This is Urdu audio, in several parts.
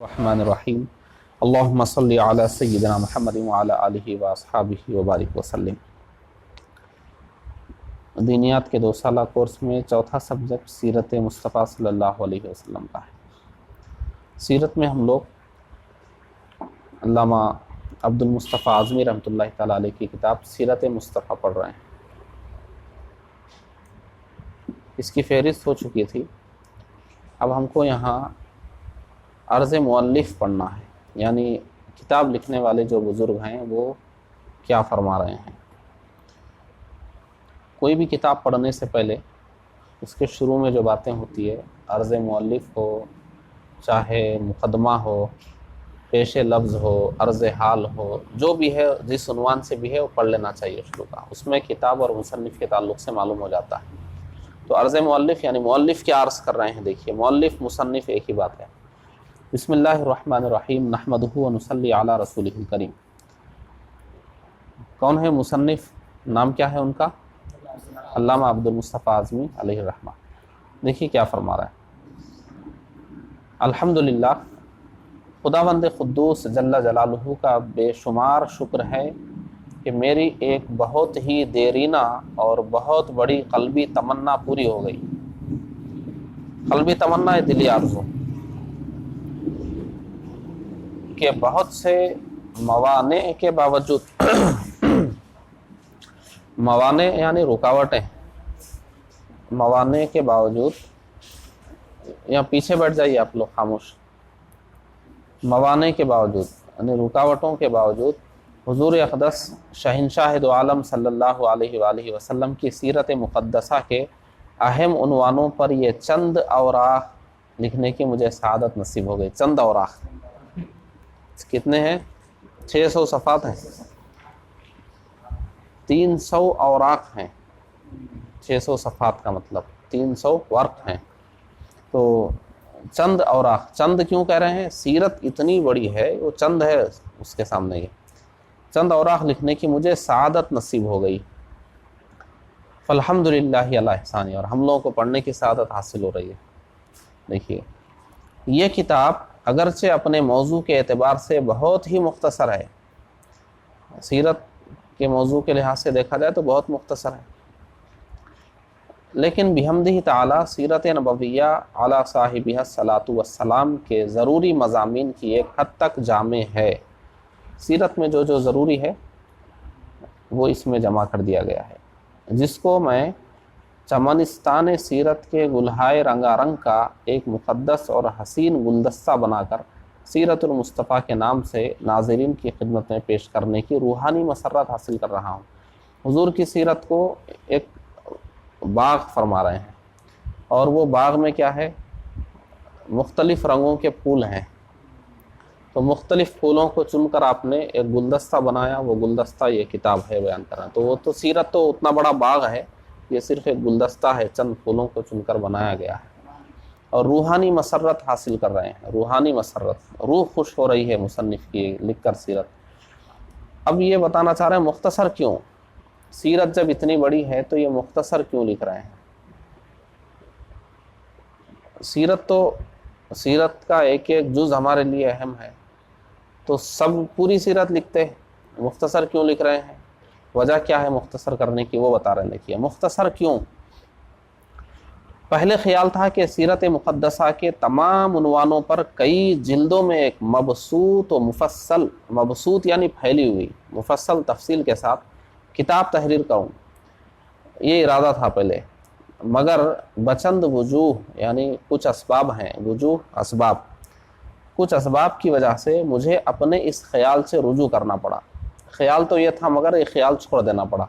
الرحمن الرحیم اللہم صلی علی سیدنا محمد وعلی آلہ واصحابہ وبارک وسلم۔ دینیات کے 2 سالہ کورس میں چوتھا سبجیکٹ سیرت مصطفیٰ صلی اللہ علیہ وسلم کا ہے۔ سیرت میں ہم لوگ علامہ عبد المصطفیٰ اعظمی رحمۃ اللہ تعالیٰ علیہ کی کتاب سیرت مصطفیٰ پڑھ رہے ہیں۔ اس کی فہرست ہو چکی تھی، اب ہم کو یہاں عرض مؤلف پڑھنا ہے، یعنی کتاب لکھنے والے جو بزرگ ہیں وہ کیا فرما رہے ہیں۔ کوئی بھی کتاب پڑھنے سے پہلے اس کے شروع میں جو باتیں ہوتی ہے، عرض مؤلف ہو، چاہے مقدمہ ہو، پیش لفظ ہو، عرض حال ہو، جو بھی ہے جس عنوان سے بھی ہے وہ پڑھ لینا چاہیے شروع کا، اس میں کتاب اور مصنف کے تعلق سے معلوم ہو جاتا ہے۔ تو عرض مؤلف یعنی مؤلف کیا عرض کر رہے ہیں، دیکھیے مؤلف مصنف ایک ہی بات ہے۔ بسم اللہ الرحمن الرحیم نحمدہ ونصلی علی رسولہ الکریم۔ کون ہے مصنف؟ نام کیا ہے ان کا؟ علامہ عبد المصطفیٰ اعظمی علیہ الرحمہ۔ دیکھیے کیا فرما رہا ہے۔ الحمدللہ، خداوند قدوس جل جلالہ کا بے شمار شکر ہے کہ میری ایک بہت ہی دیرینہ اور بہت بڑی قلبی تمنا پوری ہو گئی۔ قلبی تمنا ہے، دلی آرزو کہ بہت سے موانع کے باوجود موانع یعنی رکاوٹیں، موانع کے باوجود، یا پیچھے بیٹھ جائیے آپ لوگ خاموش، موانع کے باوجود یعنی رکاوٹوں کے باوجود حضور اقدس شہنشاہ دو عالم صلی اللہ علیہ وآلہ وسلم کی سیرت مقدسہ کے اہم عنوانوں پر یہ چند اوراق لکھنے کی مجھے سعادت نصیب ہو گئی۔ چند اوراق کتنے ہیں؟ 600 صفحات ہیں، 300 اوراق ہیں۔ 600 صفحات کا مطلب 300 ورق ہیں۔ تو چند اوراق، چند کیوں کہہ رہے ہیں؟ سیرت اتنی بڑی ہے، وہ چند ہے اس کے سامنے، یہ چند اوراق لکھنے کی مجھے سعادت نصیب ہو گئی۔ فالحمدللہ علی احسانی، اور ہم لوگوں کو پڑھنے کی سعادت حاصل ہو رہی ہے۔ دیکھیے یہ کتاب اگرچہ اپنے موضوع کے اعتبار سے بہت ہی مختصر ہے، سیرت کے موضوع کے لحاظ سے دیکھا جائے تو بہت مختصر ہے، لیکن بحمدہ تعالی سیرت نبویہ علی صاحبہ الصلاۃ والسلام کے ضروری مضامین کی ایک حد تک جامع ہے۔ سیرت میں جو جو ضروری ہے وہ اس میں جمع کر دیا گیا ہے، جس کو میں چمنستان سیرت کے گلہائے رنگا رنگ کا ایک مقدس اور حسین گلدستہ بنا کر سیرت المصطفیٰ کے نام سے ناظرین کی خدمت میں پیش کرنے کی روحانی مسرت حاصل کر رہا ہوں۔ حضور کی سیرت کو ایک باغ فرما رہے ہیں، اور وہ باغ میں کیا ہے؟ مختلف رنگوں کے پھول ہیں، تو مختلف پھولوں کو چن کر آپ نے ایک گلدستہ بنایا، وہ گلدستہ یہ کتاب ہے بیان کر رہا ہے۔ تو وہ تو سیرت تو اتنا بڑا باغ ہے، یہ صرف ایک گلدستہ ہے، چند پھولوں کو چن کر بنایا گیا ہے، اور روحانی مسرت حاصل کر رہے ہیں۔ روحانی مسرت، روح خوش ہو رہی ہے مصنف کی لکھ کر سیرت۔ اب یہ بتانا چاہ رہے ہیں مختصر کیوں؟ سیرت جب اتنی بڑی ہے تو یہ مختصر کیوں لکھ رہے ہیں؟ سیرت کا ایک ایک جز ہمارے لیے اہم ہے، تو سب پوری سیرت لکھتے ہیں، مختصر کیوں لکھ رہے ہیں؟ وجہ کیا ہے مختصر کرنے کی، وہ بتا رہے ہیں۔ دیکھیے مختصر کیوں؟ پہلے خیال تھا کہ سیرت مقدسہ کے تمام عنوانوں پر کئی جلدوں میں ایک مبسوط و مفصل، مبسوط یعنی پھیلی ہوئی، مفصل تفصیل کے ساتھ کتاب تحریر کروں، یہ ارادہ تھا پہلے، مگر بچند وجوہ یعنی کچھ اسباب ہیں، وجوہ اسباب، کچھ اسباب کی وجہ سے مجھے اپنے اس خیال سے رجوع کرنا پڑا۔ خیال تو یہ تھا مگر یہ خیال چھوڑ دینا پڑا۔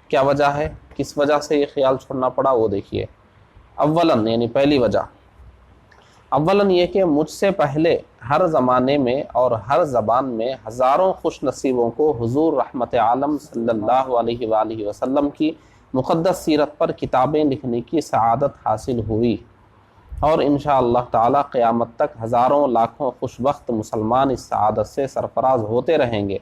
کیا وجہ ہے؟ کس وجہ سے یہ خیال چھوڑنا پڑا وہ دیکھیے۔ اولاً یعنی پہلی وجہ، اولاً یہ کہ مجھ سے پہلے ہر زمانے میں اور ہر زبان میں ہزاروں خوش نصیبوں کو حضور رحمت عالم صلی اللہ علیہ وآلہ وسلم کی مقدس سیرت پر کتابیں لکھنے کی سعادت حاصل ہوئی، اور انشاءاللہ تعالی قیامت تک ہزاروں لاکھوں خوش بخت مسلمان اس سعادت سے سرفراز ہوتے رہیں گے۔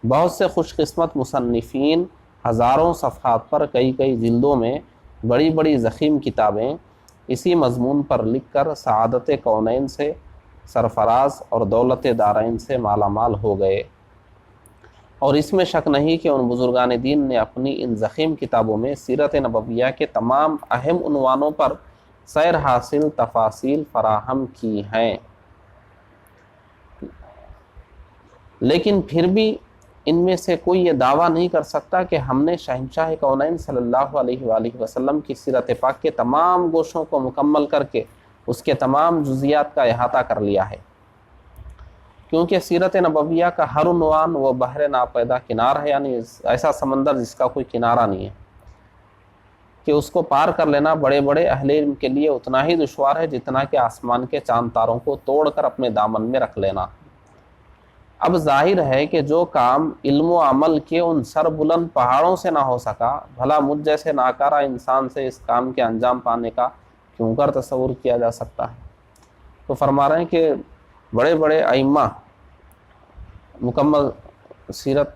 بہت سے خوش قسمت مصنفین ہزاروں صفحات پر کئی کئی جلدوں میں بڑی بڑی ضخیم کتابیں اسی مضمون پر لکھ کر سعادت کونین سے سرفراز اور دولت دارین سے مالا مال ہو گئے، اور اس میں شک نہیں کہ ان بزرگان دین نے اپنی ان ضخیم کتابوں میں سیرت نبویہ کے تمام اہم عنوانوں پر سیر حاصل تفاصیل فراہم کی ہیں، لیکن پھر بھی ان میں سے کوئی یہ دعویٰ نہیں کر سکتا کہ ہم نے شہنشاہ کونین صلی اللہ علیہ وآلہ وسلم کی سیرت پاک کے تمام گوشوں کو مکمل کر کے اس کے تمام جزیات کا احاطہ کر لیا ہے، کیونکہ سیرت نبویہ کا ہر عنوان وہ بحر ناپیدا کنار ہے، یعنی ایسا سمندر جس کا کوئی کنارہ نہیں ہے، کہ اس کو پار کر لینا بڑے بڑے اہل علم کے لیے اتنا ہی دشوار ہے جتنا کہ آسمان کے چاند تاروں کو توڑ کر اپنے دامن میں رکھ لینا۔ اب ظاہر ہے کہ جو کام علم و عمل کے ان سر بلند پہاڑوں سے نہ ہو سکا، بھلا مجھ جیسے ناکارہ انسان سے اس کام کے انجام پانے کا کیوں کر تصور کیا جا سکتا ہے؟ تو فرما رہے ہیں کہ بڑے بڑے ائمہ مکمل سیرت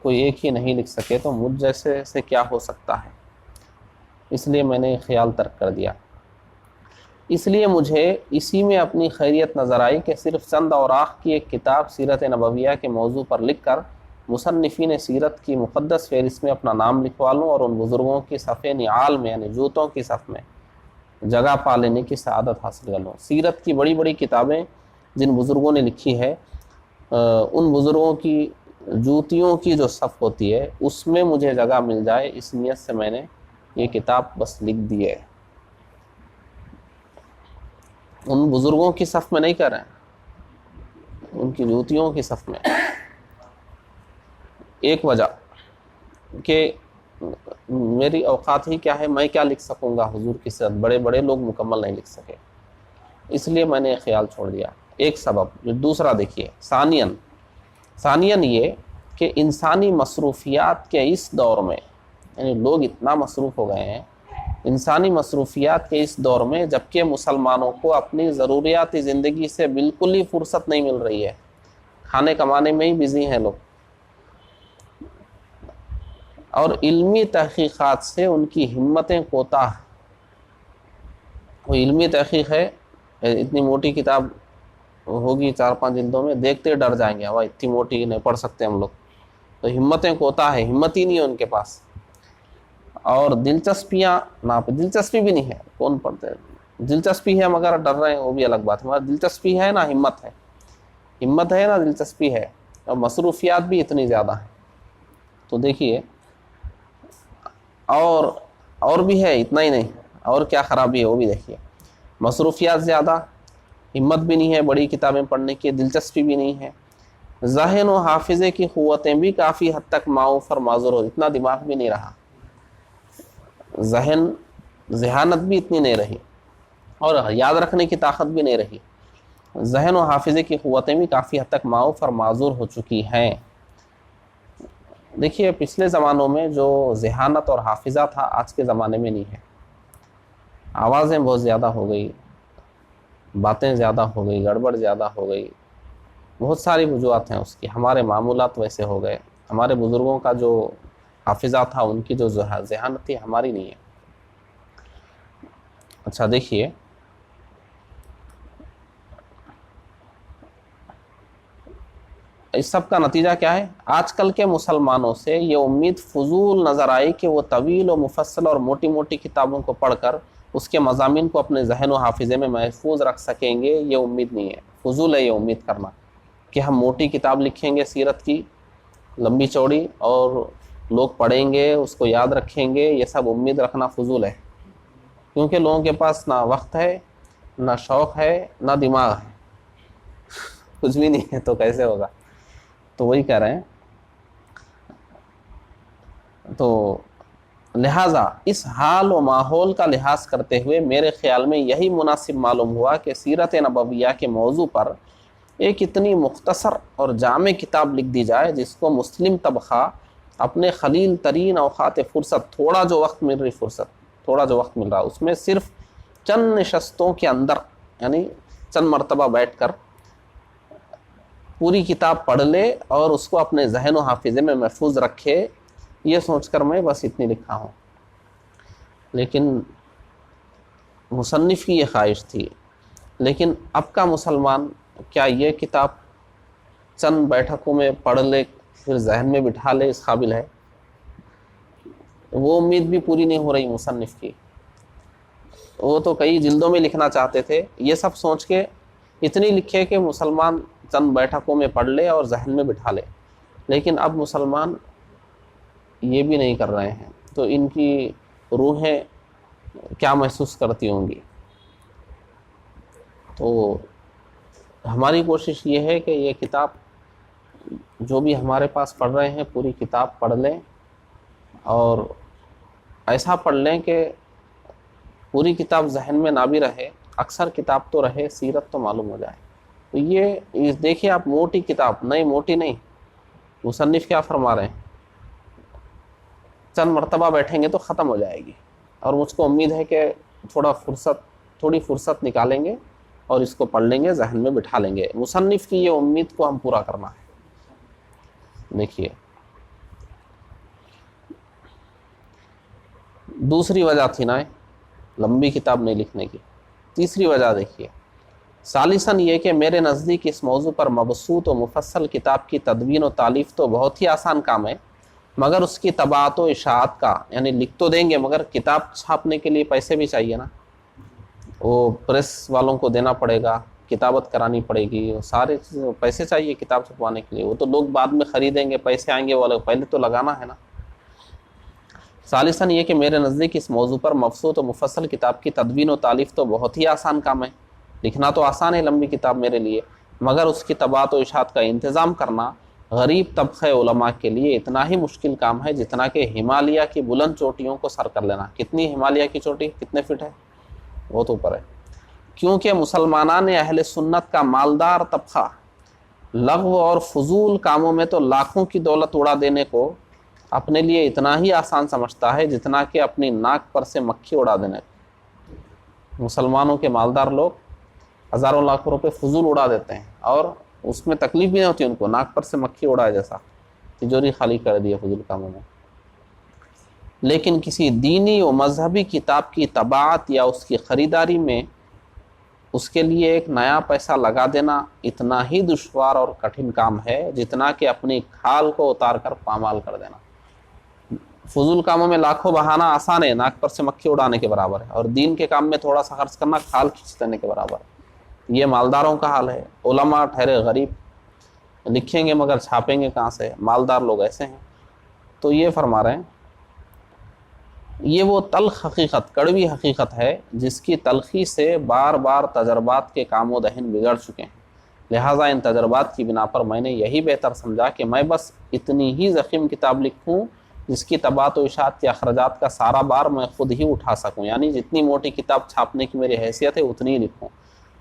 کوئی ایک ہی نہیں لکھ سکے، تو مجھ جیسے سے کیا ہو سکتا ہے؟ اس لیے میں نے خیال ترک کر دیا۔ اس لیے مجھے اسی میں اپنی خیریت نظر آئی کہ صرف چند اوراق کی ایک کتاب سیرت نبویہ کے موضوع پر لکھ کر مصنفین سیرت کی مقدس فہرست میں اپنا نام لکھوا لوں اور ان بزرگوں کی صف نعال میں، یعنی جوتوں کی صف میں جگہ پا لینے کی سعادت حاصل کر لوں۔ سیرت کی بڑی بڑی کتابیں جن بزرگوں نے لکھی ہے، ان بزرگوں کی جوتیوں کی جو صف ہوتی ہے اس میں مجھے جگہ مل جائے، اس نیت سے میں نے یہ کتاب بس لکھ دی ہے۔ ان بزرگوں کی صف میں نہیں کر رہے ہیں، ان کی جوتیوں کی صف میں۔ ایک وجہ کہ میری اوقات ہی کیا ہے، میں کیا لکھ سکوں گا حضور کی سیرت، بڑے بڑے لوگ مکمل نہیں لکھ سکے، اس لیے میں نے خیال چھوڑ دیا۔ ایک سبب۔ دوسرا دیکھیے، ثانیاً یہ کہ انسانی مصروفیات کے اس دور میں، یعنی لوگ اتنا مصروف ہو گئے ہیں، انسانی مصروفیات کے اس دور میں، جبکہ مسلمانوں کو اپنی ضروریاتی زندگی سے بالکل ہی فرصت نہیں مل رہی ہے، کھانے کمانے میں ہی بزی ہیں لوگ، اور علمی تحقیقات سے ان کی ہمتیں کوتاہ۔ کوئی علمی تحقیق ہے، اتنی موٹی کتاب ہوگی 4-5 جلدوں میں، دیکھتے ڈر جائیں گے، واہ اتنی موٹی نہیں پڑھ سکتے ہم لوگ، تو ہمتیں کوتاہ ہے، ہمت ہی نہیں ہے ان کے پاس، اور دلچسپیاں دلچسپی بھی نہیں ہے، کون پڑھتے ہیں؟ دلچسپی ہے مگر ڈر رہے ہیں، وہ بھی الگ بات ہے، مگر دلچسپی ہے نا ہمت ہے، ہمت ہے نا دلچسپی ہے، اور مصروفیات بھی اتنی زیادہ ہیں۔ تو دیکھیے، اور بھی ہے، اتنا ہی نہیں، اور کیا خرابی ہے وہ بھی دیکھیے۔ مصروفیات زیادہ، ہمت بھی نہیں ہے بڑی کتابیں پڑھنے کی، دلچسپی بھی نہیں ہے، ذہن و حافظے کی قوتیں بھی کافی حد تک معاف اور معذور ہو، اتنا دماغ بھی نہیں رہا، ذہانت بھی اتنی نہیں رہی، اور یاد رکھنے کی طاقت بھی نہیں رہی، ذہن و حافظے کی قوتیں بھی کافی حد تک معاف اور معذور ہو چکی ہیں۔ دیکھیے، پچھلے زمانوں میں جو ذہانت اور حافظہ تھا، آج کے زمانے میں نہیں ہے۔ آوازیں بہت زیادہ ہو گئی، باتیں زیادہ ہو گئی، گڑبڑ زیادہ ہو گئی، بہت ساری وجوہات ہیں اس کی، ہمارے معمولات ویسے ہو گئے، ہمارے بزرگوں کا جو حافظہ تھا، ان کی جو ذہانت تھی، ہماری نہیں ہے۔ اچھا دیکھیے، اس سب کا نتیجہ کیا ہے؟ آج کل کے مسلمانوں سے یہ امید فضول نظر آئی کہ وہ طویل و مفصل اور موٹی موٹی کتابوں کو پڑھ کر اس کے مضامین کو اپنے ذہن و حافظے میں محفوظ رکھ سکیں گے، یہ امید نہیں ہے، فضول ہے یہ امید کرنا کہ ہم موٹی کتاب لکھیں گے سیرت کی، لمبی چوڑی، اور لوگ پڑھیں گے، اس کو یاد رکھیں گے، یہ سب امید رکھنا فضول ہے، کیونکہ لوگوں کے پاس نہ وقت ہے، نہ شوق ہے، نہ دماغ ہے، کچھ بھی نہیں ہے، تو کیسے ہوگا؟ تو وہی کہہ رہے ہیں۔ تو لہٰذا اس حال و ماحول کا لحاظ کرتے ہوئے میرے خیال میں یہی مناسب معلوم ہوا کہ سیرت نبویہ کے موضوع پر ایک اتنی مختصر اور جامع کتاب لکھ دی جائے جس کو مسلم طبقہ اپنے خلیل ترین اوقات فرصت، تھوڑا جو وقت مل رہا، اس میں صرف چند نشستوں کے اندر، یعنی چند مرتبہ بیٹھ کر پوری کتاب پڑھ لے اور اس کو اپنے ذہن و حافظے میں محفوظ رکھے، یہ سوچ کر میں بس اتنی لکھا ہوں۔ لیکن مصنف کی یہ خواہش تھی لیکن اب کا مسلمان کیا یہ کتاب چند بیٹھکوں میں پڑھ لے پھر ذہن میں بٹھا لے اس قابل ہے؟ وہ امید بھی پوری نہیں ہو رہی مصنف کی. وہ تو کئی جلدوں میں لکھنا چاہتے تھے، یہ سب سوچ کے اتنی لکھے کہ مسلمان چند بیٹھکوں میں پڑھ لے اور ذہن میں بٹھا لے، لیکن اب مسلمان یہ بھی نہیں کر رہے ہیں. تو ان کی روحیں کیا محسوس کرتی ہوں گی؟ تو ہماری کوشش یہ ہے کہ یہ کتاب جو بھی ہمارے پاس پڑھ رہے ہیں پوری کتاب پڑھ لیں، اور ایسا پڑھ لیں کہ پوری کتاب ذہن میں نہ بھی رہے، اکثر کتاب تو رہے، سیرت تو معلوم ہو جائے. تو یہ دیکھیے آپ، موٹی کتاب نہیں، موٹی نہیں، مصنف کیا فرما رہے ہیں، چند مرتبہ بیٹھیں گے تو ختم ہو جائے گی. اور مجھ کو امید ہے کہ تھوڑی فرصت نکالیں گے اور اس کو پڑھ لیں گے، ذہن میں بٹھا لیں گے. مصنف کی یہ امید کو ہم پورا کرنا ہے. دیکھیے دوسری وجہ تھی نا لمبی کتاب نہیں لکھنے کی. تیسری وجہ دیکھیے، ثالثاً یہ کہ میرے نزدیک اس موضوع پر مبسوط و مفصل کتاب کی تدوین و تالیف تو بہت ہی آسان کام ہے، مگر اس کی طباعت و اشاعت کا، یعنی لکھ تو دیں گے مگر کتاب چھاپنے کے لیے پیسے بھی چاہیے نا، وہ پریس والوں کو دینا پڑے گا، کتابت کرانی پڑے گی، سارے پیسے چاہیے کتاب چھپوانے کے لیے. وہ تو لوگ بعد میں خریدیں گے، پیسے آئیں گے، وہ پہلے تو لگانا ہے نا. ثالثاً یہ کہ میرے نزدیک اس موضوع پر مبسوط و مفصل کتاب کی تدوین و تالیف تو بہت ہی آسان کام ہے. لکھنا تو آسان ہے لمبی کتاب میرے لیے، مگر اس کی طباعت و اشاعت کا انتظام کرنا غریب طبقہ علماء کے لیے اتنا ہی مشکل کام ہے جتنا کہ ہمالیہ کی بلند چوٹیوں کو سر کر لینا. کتنی ہمالیہ کی چوٹی، کتنے فٹ ہے؟ بہت اوپر ہے. کیونکہ مسلمانان اہل سنت کا مالدار طبقہ لغو اور فضول کاموں میں تو لاکھوں کی دولت اڑا دینے کو اپنے لیے اتنا ہی آسان سمجھتا ہے جتنا کہ اپنی ناک پر سے مکھی اڑا دینے کو. مسلمانوں کے مالدار لوگ ہزاروں لاکھوں روپے فضول اڑا دیتے ہیں اور اس میں تکلیف بھی نہیں ہوتی ان کو، ناک پر سے مکھی اڑائے جیسا تجوری خالی کر دی ہے فضول کاموں میں. لیکن کسی دینی و مذہبی کتاب کی طباعت یا اس کی خریداری میں اس کے لیے ایک نیا پیسہ لگا دینا اتنا ہی دشوار اور کٹھن کام ہے جتنا کہ اپنی کھال کو اتار کر پامال کر دینا. فضول کاموں میں لاکھوں بہانا آسان ہے، ناک پر سے مکھی اڑانے کے برابر ہے، اور دین کے کام میں تھوڑا سا خرچ کرنا کھال کھینچ دینے کے برابر ہے. یہ مالداروں کا حال ہے. علماء ٹھہرے غریب، لکھیں گے مگر چھاپیں گے کہاں سے؟ مالدار لوگ ایسے ہیں. تو یہ فرما رہے ہیں، یہ وہ تلخ حقیقت، کڑوی حقیقت ہے جس کی تلخی سے بار بار تجربات کے کام و دہن بگڑ چکے ہیں. لہٰذا ان تجربات کی بنا پر میں نے یہی بہتر سمجھا کہ میں بس اتنی ہی ضخیم کتاب لکھوں جس کی طباعت و اشاعت کے اخراجات کا سارا بار میں خود ہی اٹھا سکوں. یعنی جتنی موٹی کتاب چھاپنے کی میری حیثیت ہے اتنی ہی لکھوں،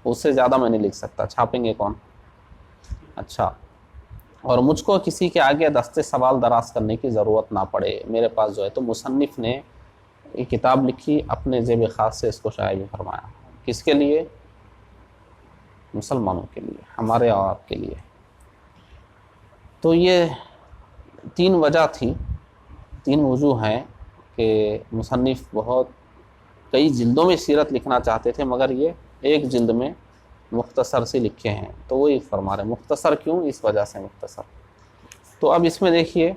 اس سے زیادہ میں نہیں لکھ سکتا. چھاپیں گے کون؟ اچھا، اور مجھ کو کسی کے آگے دستے سوال دراز کرنے کی ضرورت نہ پڑے. میرے پاس جو ہے تو مصنف نے یہ کتاب لکھی اپنے زیب خاص سے، اس کو شائع بھی فرمایا. کس کے لیے؟ مسلمانوں کے لیے، ہمارے اور آپ کے لیے. تو یہ تین وجہ تھی، تین وجوہ ہیں کہ مصنف بہت کئی جلدوں میں سیرت لکھنا چاہتے تھے مگر یہ ایک جلد میں مختصر سے لکھے ہیں. تو وہی فرما رہے ہیں مختصر کیوں، اس وجہ سے مختصر. تو اب اس میں دیکھیے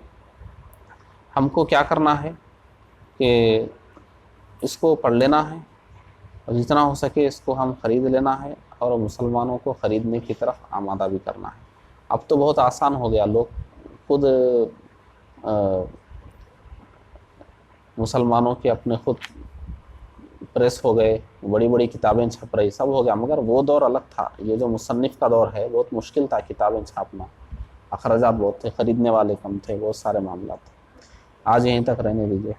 ہم کو کیا کرنا ہے کہ اس کو پڑھ لینا ہے اور جتنا ہو سکے اس کو ہم خرید لینا ہے اور مسلمانوں کو خریدنے کی طرف آمادہ بھی کرنا ہے. اب تو بہت آسان ہو گیا، لوگ خود مسلمانوں کے اپنے خود پریس ہو گئے، بڑی بڑی کتابیں چھپ رہی، سب ہو گیا. مگر وہ دور الگ تھا. یہ جو مصنف کا دور ہے بہت مشکل تھا کتابیں چھاپنا، اخراجات بہت تھے، خریدنے والے کم تھے، بہت سارے معاملات تھے. آج یہیں تک رہنے دیجیے.